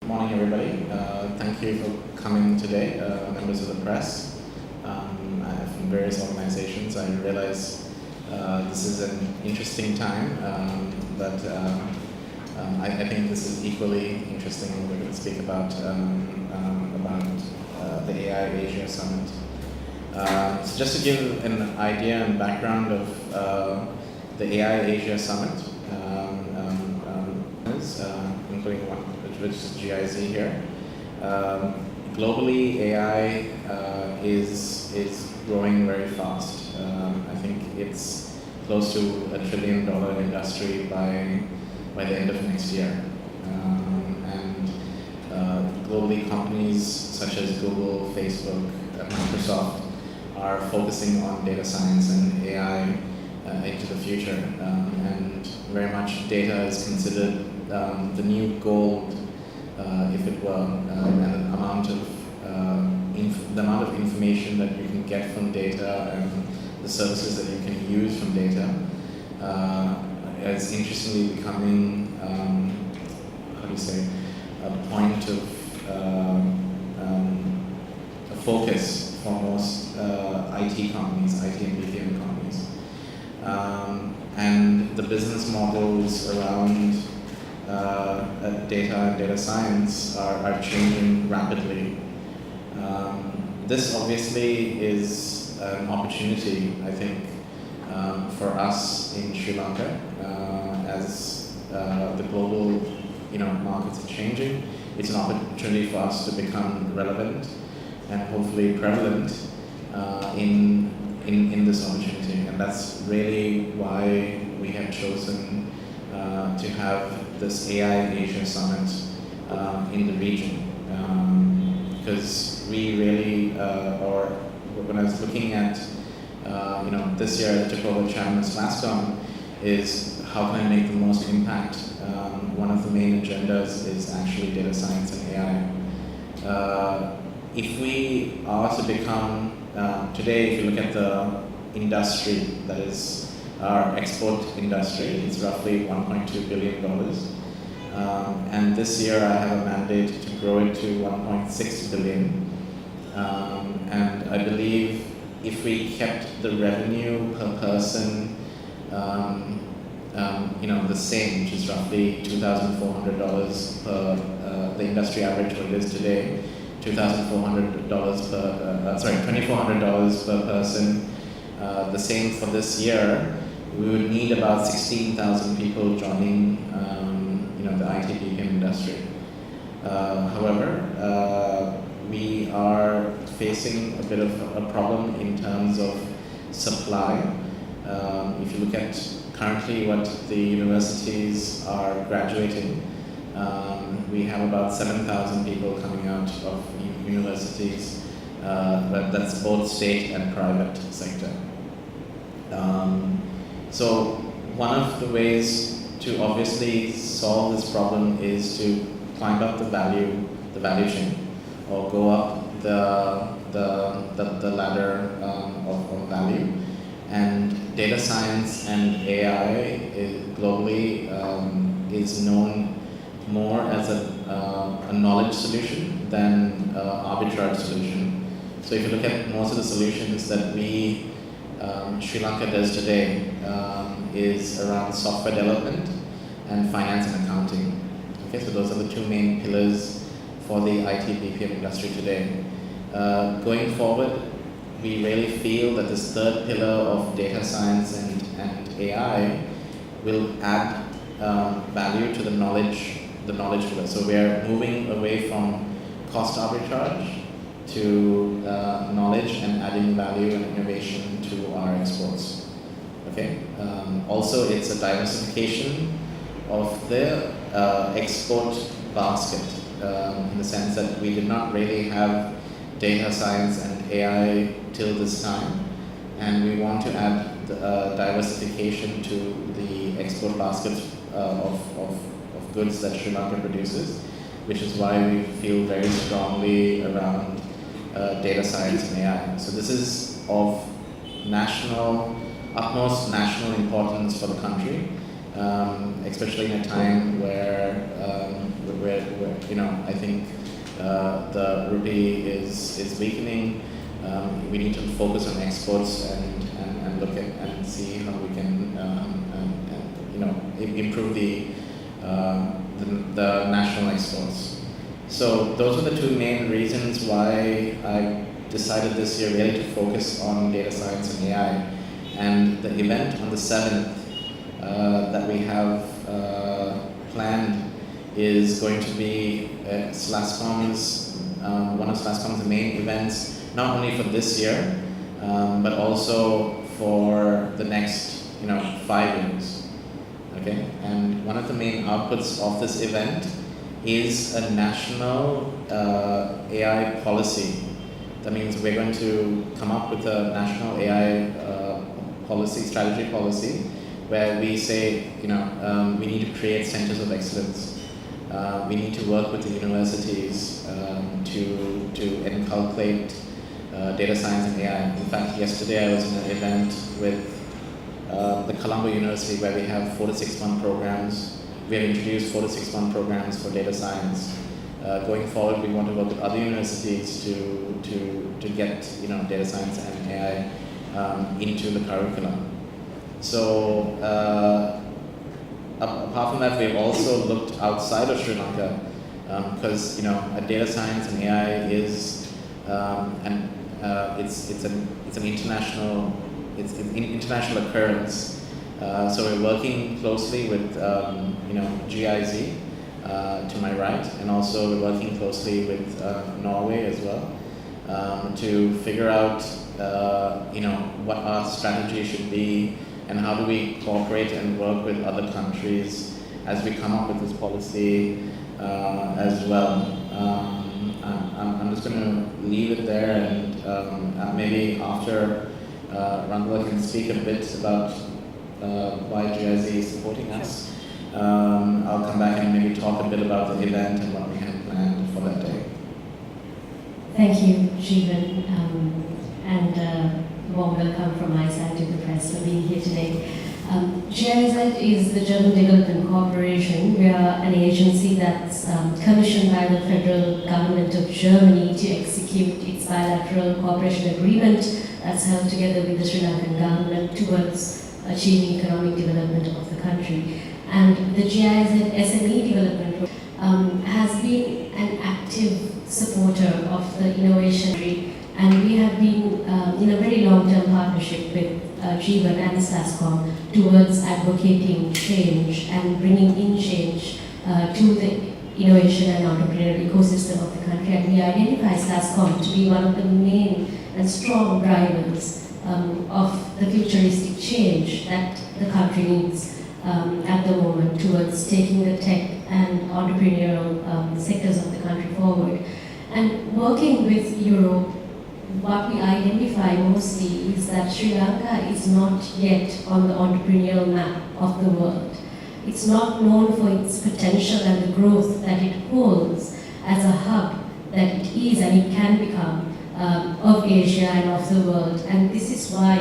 Good morning, everybody. Thank you for coming today, members of the press from various organizations. I realize this is an interesting time, but I think this is equally interesting when we're going to speak about the AI Asia Summit. So just to give an idea and background of the AI Asia Summit, including one which is GIZ here. Globally, AI is growing very fast. I think it's close to $1 trillion industry by the end of next year. And globally, companies such as Google, Facebook, Microsoft are focusing on data science and AI into the future. And very much data is considered the new gold, if it were, and the amount of information that you can get from data and the services that you can use from data is interestingly becoming, a point of a focus for most IT companies, IT and BPM companies. And the business models around data and data science are changing rapidly. This obviously is an opportunity, I think, for us in Sri Lanka as the global markets are changing. It's an opportunity for us to become relevant and hopefully prevalent in this opportunity, and that's really why we have chosen to have this AI Asia Summit in the region, because we really, or when I was looking at, this year I took over chairman of Slasscom, is how can I make the most impact? One of the main agendas is actually data science and AI. If we are to become, today if you look at the industry, that is our export industry, it's roughly $1.2 billion. And this year I have a mandate to grow it to 1.6 billion. And I believe if we kept the revenue per person the same, which is roughly $2,400 per, the industry average what it is today, $2,400 $2,400 per person, the same for this year, we would need about 16,000 people joining the IT BPM industry. However, we are facing a bit of a problem in terms of supply. If you look at currently what the universities are graduating, we have about 7,000 people coming out of universities, but that's both state and private sector. So one of the ways to obviously solve this problem is to climb up the value chain, or go up the ladder of value. And data science and AI globally is known more as a knowledge solution than arbitrage solution. So if you look at most of the solutions that Sri Lanka does today is around software development and finance and accounting. Okay, so those are the two main pillars for the IT BPM industry today. Going forward, we really feel that this third pillar of data science and AI will add value to the knowledge pillar. So we are moving away from cost arbitrage to knowledge and adding value and innovation to our exports. Okay. Also, it's a diversification of the export basket, in the sense that we did not really have data science and AI till this time, and we want to add diversification to the export basket of goods that Sri Lanka produces, which is why we feel very strongly around data science and AI. So this is of utmost national importance for the country, especially in a time where I think the rupee is weakening. We need to focus on exports and look at and see how we can improve the national exports. So those are the two main reasons why I decided this year really to focus on data science and AI. And the event on the 7th that we have planned is going to be Slasscom's, one of Slasscom's main events, not only for this year, but also for the next 5 years. Okay, and one of the main outputs of this event is a national AI policy. That means we're going to come up with a national AI strategy policy, where we say, we need to create centers of excellence. We need to work with the universities to inculcate data science and AI. In fact, yesterday I was in an event with the Colombo University, where we have 4 to 6 month programs. We have introduced 4 to 6 month programs for data science. Going forward, we want to work with other universities to get data science and AI into the curriculum. So apart from that, we've also looked outside of Sri Lanka, because data science and AI is it's an international occurrence. So we're working closely with GIZ to my right, and also we're working closely with Norway as well, to figure out what our strategy should be, and how do we cooperate and work with other countries as we come up with this policy as well. I'm just going to leave it there, and maybe after Randall can speak a bit about why GIZ is supporting us. I'll come back and maybe talk a bit about the event and what we have planned for that day. Thank you, Jeevan, and warm welcome from my side to the press for being here today. GIZ is the German Development Corporation. We are an agency that's commissioned by the federal government of Germany to execute its bilateral cooperation agreement that's held together with the Sri Lankan government towards achieving economic development of the country. And the GIZ SME development has been an active supporter of the innovation, and we have been in a very long-term partnership with Jeevan and Slasscom towards advocating change and bringing in change to the innovation and entrepreneurial ecosystem of the country. And we identify Slasscom to be one of the main and strong drivers of the futuristic change that the country needs at the moment towards taking the tech and entrepreneurial sectors of the country forward. And working with Europe, what we identify mostly is that Sri Lanka is not yet on the entrepreneurial map of the world. It's not known for its potential and the growth that it holds as a hub that it is and it can become of Asia and of the world. And this is why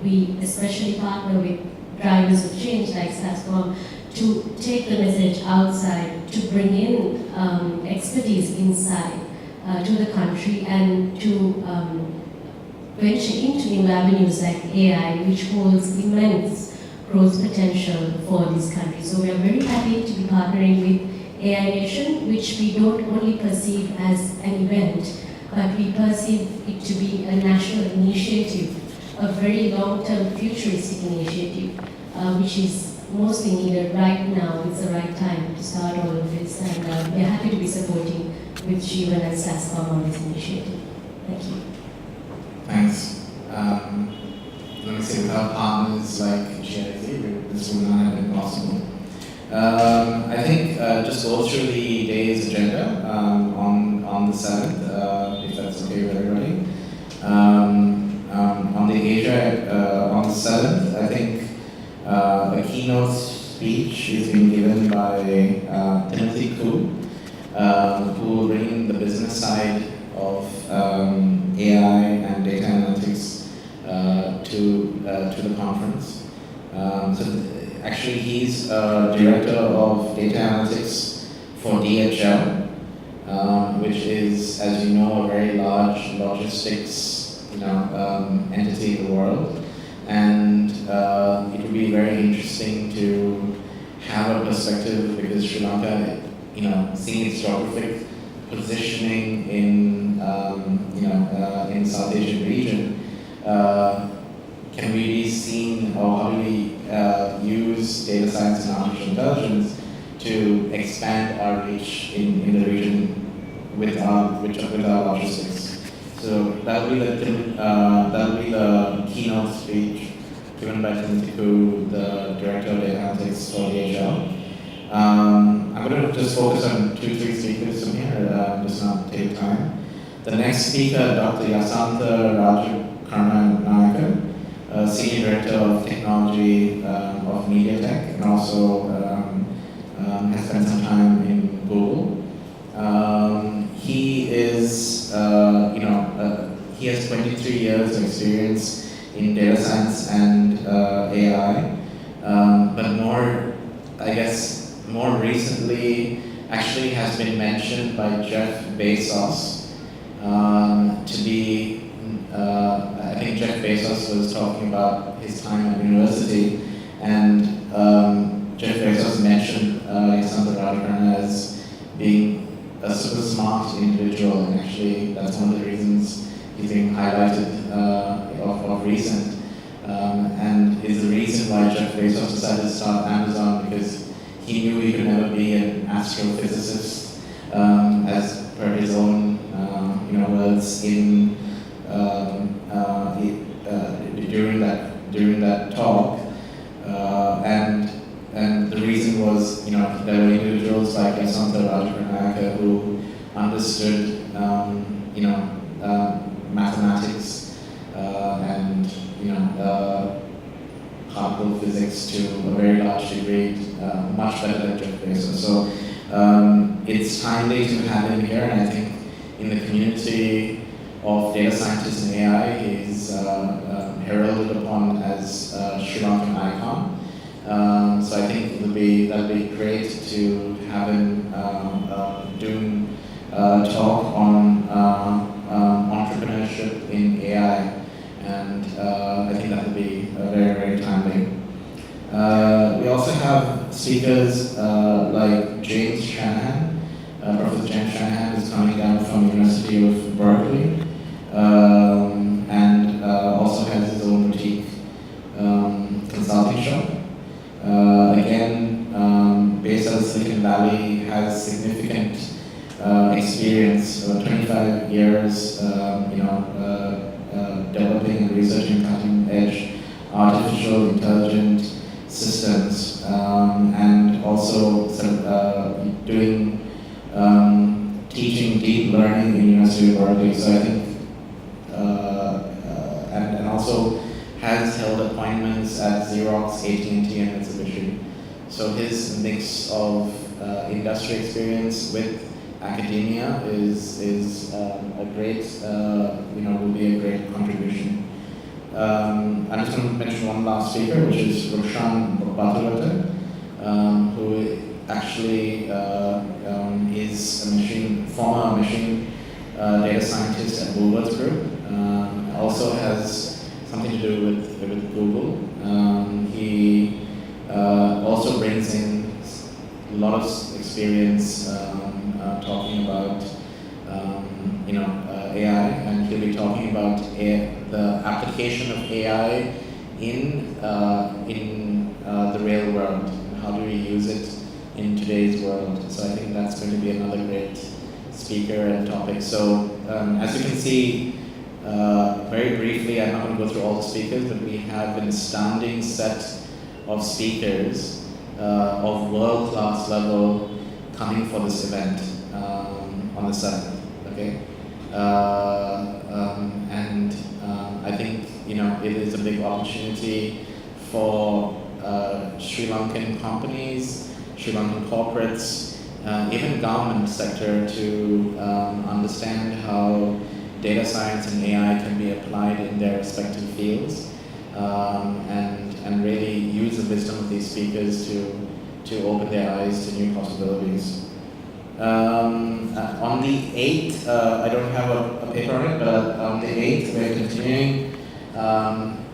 we especially partner with drivers of change like Slasscom to take the message outside, to bring in expertise inside to the country, and to venture into new avenues like AI, which holds immense growth potential for this country. So we are very happy to be partnering with AI Nation, which we don't only perceive as an event, but we perceive it to be a national initiative, a very long-term futuristic initiative, which is mostly needed right now. It's the right time to start all of this, and we're happy to be supporting with Jeevan and Slasscom on this initiative. Thank you. Thanks. Let me say, without partners like GIZ, this would not have been possible. I think just go through the day's agenda on the 7th, if that's okay with everybody. On the Asia, on the 7th, I think a keynote speech is being given by Timothy Koo, who will bring the business side of AI and data analytics to the conference. Actually, he's director of data analytics for DHL, which is, as you know, a very large logistics entity in the world. And it would be very interesting to have a perspective, because Sri Lanka, seeing its geographic positioning in in South Asian region, can we be seen, or how do we use data science and artificial intelligence to expand our reach in the region with our logistics? So that'll be the keynote speech given by Timothy Koo, the director of data analytics for DHL. I'm going to just focus on 2-3 speakers from here, just not take time. The next speaker, Dr. Yasantha Rajakarnanayake, Senior Director of Technology of MediaTek, and also has spent some time in Google. He is, he has 23 years of experience in data science and AI, but more recently, actually has been mentioned by Jeff Bezos to be, I think Jeff Bezos was talking about his time at university, and Jeff Bezos mentioned Yasantha Rajakarna as being a super smart individual, and actually that's one of the reasons he's being highlighted of recent, and is the reason why Jeff Bezos decided to start Amazon, because he knew he could never be an astrophysicist, as per his own words in during that talk, and the reason was there were individuals like Yasantha Rajakarnayake who understood mathematics and particle physics to a very large degree, much better than Jeff Bezos. So it's timely to have him here, and I think in the community of data scientists and AI, he's heralded upon as a Sri Lankan icon. So I think that'll be great to have him doing a talk on entrepreneurship in AI, and I think that will be very, very timely. We also have speakers like James Shanahan. Professor James Shanahan is coming down from the University of Berkeley, and also has his own boutique consulting shop. Again, based out of Silicon Valley, has significant experience, 25 years, developing and researching cutting-edge artificial intelligence systems, and also doing teaching deep learning in University of Berkeley. So I think, and also has held appointments at Xerox, AT&T, and Mitsubishi. So his mix of industry experience with academia is a great, will be a great contribution. I'm just going to mention one last speaker, which is Roshan Bhattarwate, who actually is a former machine data scientist at Woolworths Group. Also has something to do with Google. He also brings in a lot of experience talking about AI, and he'll be talking about the application of AI in the real world. How do we use it in today's world? So I think that's going to be another great speaker and topic. So as you can see, very briefly, I'm not going to go through all the speakers, but we have an astounding set of speakers of world-class level coming for this event on the 7th. Okay, and I think it is a big opportunity for Sri Lankan companies, Sri Lankan corporates, even government sector to understand how data science and AI can be applied in their respective fields, and really use the wisdom of these speakers to open their eyes to new possibilities. On the 8th, I don't have a paper on it, but on the 8th, we're continuing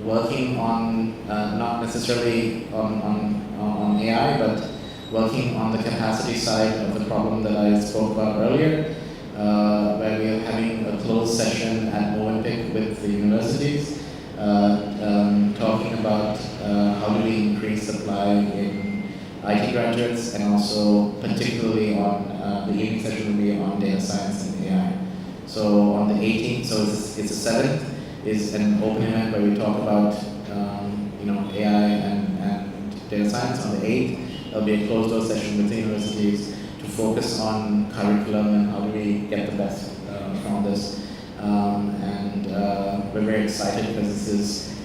working on, not necessarily on AI, but working on the capacity side of the problem that I spoke about earlier, where we are having a closed session at Movenpick with the universities, talking about how do we increase supply in IT graduates, and also particularly on the evening session will be on data science and AI. So on the 18th, so it's the 7th, is an open event where we talk about AI and data science. On the 8th, there'll be a closed door session with the universities to focus on curriculum and how do we get the best from this. We're very excited because this is,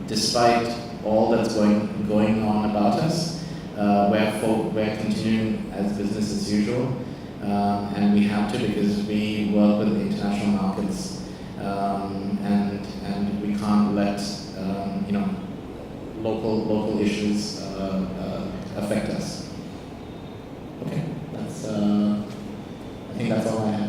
despite all that's going on about us, we're continuing as business as usual, and we have to because we work with international markets, and we can't let local issues affect us. Okay, I think that's all I have.